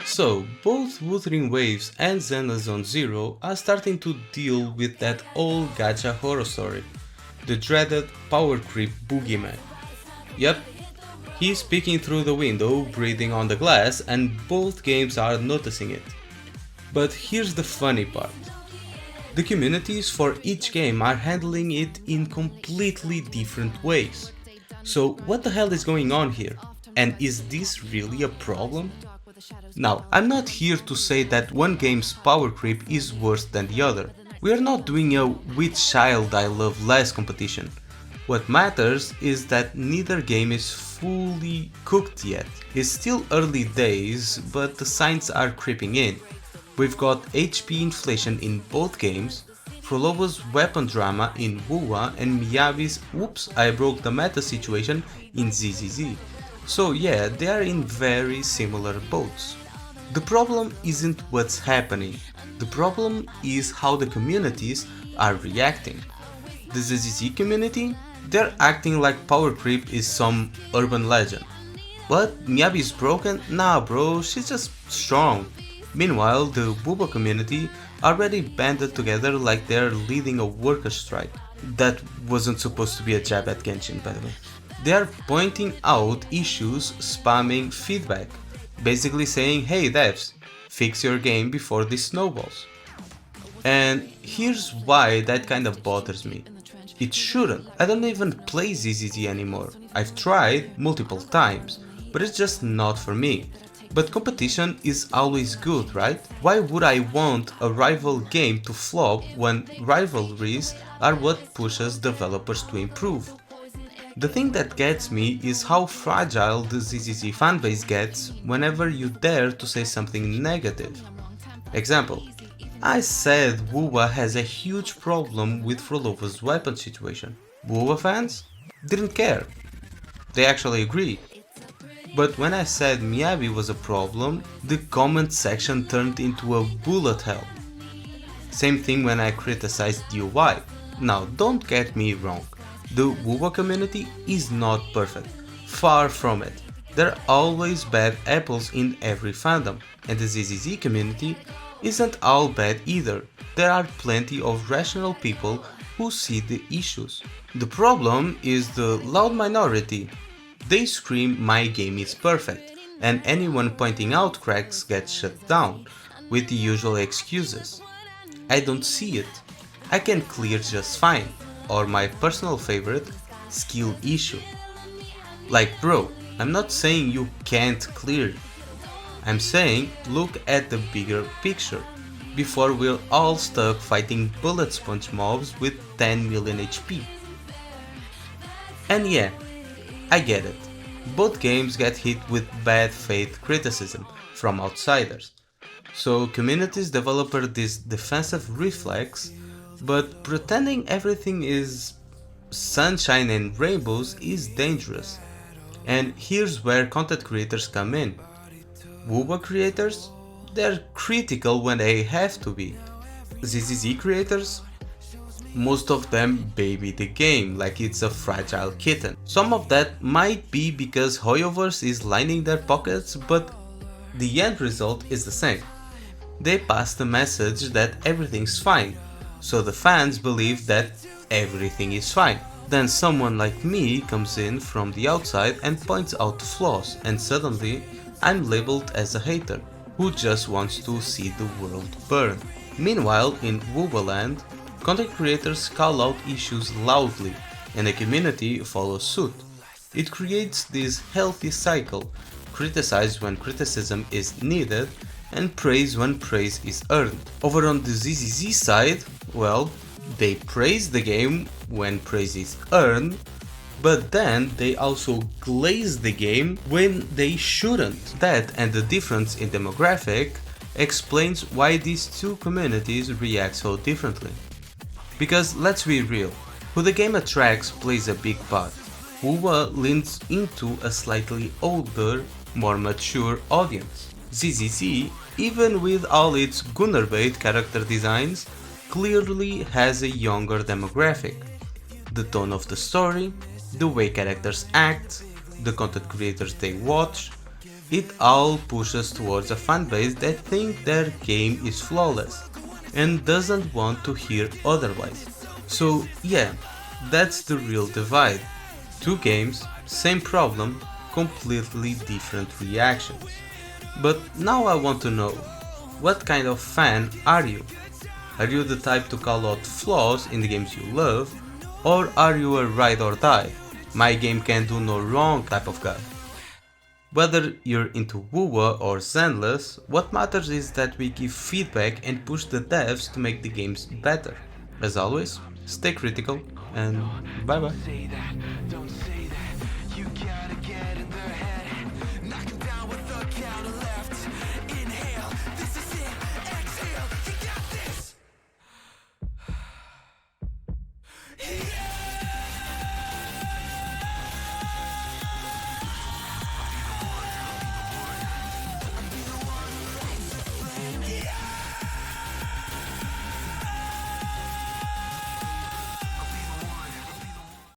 So, both Wuthering Waves and Xenazone Zero are starting to deal with that old gacha horror story, the dreaded Powercreep boogeyman. Yep, he's peeking through the window, breathing on the glass, and both games are noticing it. But here's the funny part. The communities for each game are handling it in completely different ways. So what the hell is going on here? And is this really a problem? Now, I'm not here to say that one game's power creep is worse than the other. We are not doing a which child I love less competition. What matters is that neither game is fully cooked yet. It's still early days, but the signs are creeping in. We've got HP inflation in both games, Frollova's weapon drama in WuWa, and Miyabi's "oops, I broke the meta" situation in ZZZ. So yeah, they are in very similar boats. The problem isn't what's happening, the problem is how the communities are reacting. The ZZZ community? They're acting like power creep is some urban legend. What? Miyabi is broken? Nah bro, she's just strong. Meanwhile, the WuWa community already banded together like they're leading a worker strike. That wasn't supposed to be a jab at Genshin, by the way. They are pointing out issues, spamming feedback, basically saying, hey devs, fix your game before this snowballs. And here's why that kind of bothers me. It shouldn't. I don't even play ZZZ anymore. I've tried multiple times, but it's just not for me. But competition is always good, right? Why would I want a rival game to flop when rivalries are what pushes developers to improve? The thing that gets me is how fragile the ZZZ fanbase gets whenever you dare to say something negative. Example, I said WuWa has a huge problem with Frollova's weapon situation. WuWa fans didn't care. They actually agreed. But when I said Miyabi was a problem, the comment section turned into a bullet hell. Same thing when I criticized UI. Now don't get me wrong, the WuWa community is not perfect, far from it. There are always bad apples in every fandom, and the ZZZ community isn't all bad either. There are plenty of rational people who see the issues. The problem is the loud minority. They scream my game is perfect, and anyone pointing out cracks gets shut down, with the usual excuses. I don't see it. I can clear just fine, or my personal favorite, skill issue. Like bro, I'm not saying you can't clear. I'm saying look at the bigger picture, before we're all stuck fighting bullet sponge mobs with 10 million HP. And yeah, I get it. Both games get hit with bad faith criticism from outsiders. So communities develop this defensive reflex, but pretending everything is sunshine and rainbows is dangerous. And here's where content creators come in. WuWa creators? They're critical when they have to be. ZZZ creators? Most of them baby the game like it's a fragile kitten. Some of that might be because hoyoverse is lining their pockets, but the end result is the same. They pass the message that everything's fine, so the fans believe that everything is fine. Then someone like me comes in from the outside and points out the flaws, and suddenly I'm labeled as a hater who just wants to see the world burn. Meanwhile, in WuWa land, content creators call out issues loudly, and the community follows suit. It creates this healthy cycle: criticize when criticism is needed, and praise when praise is earned. Over on the ZZZ side, well, they praise the game when praise is earned, but then they also glaze the game when they shouldn't. That and the difference in demographic explains why these two communities react so differently. Because let's be real, who the game attracts plays a big part. WuWa leans into a slightly older, more mature audience. ZZZ, even with all its Gunnerbait character designs, clearly has a younger demographic. The tone of the story, the way characters act, the content creators they watch, It all pushes towards a fanbase that think their game is flawless and doesn't want to hear otherwise. So yeah, that's the real divide. Two games, same problem, completely different reactions. But now I want to know, what kind of fan are you? Are you the type to call out flaws in the games you love, or are you a ride or die, my game can do no wrong type of guy? Whether you're into WuWa or Zenless, what matters is that we give feedback and push the devs to make the games better. As always, stay critical and bye bye.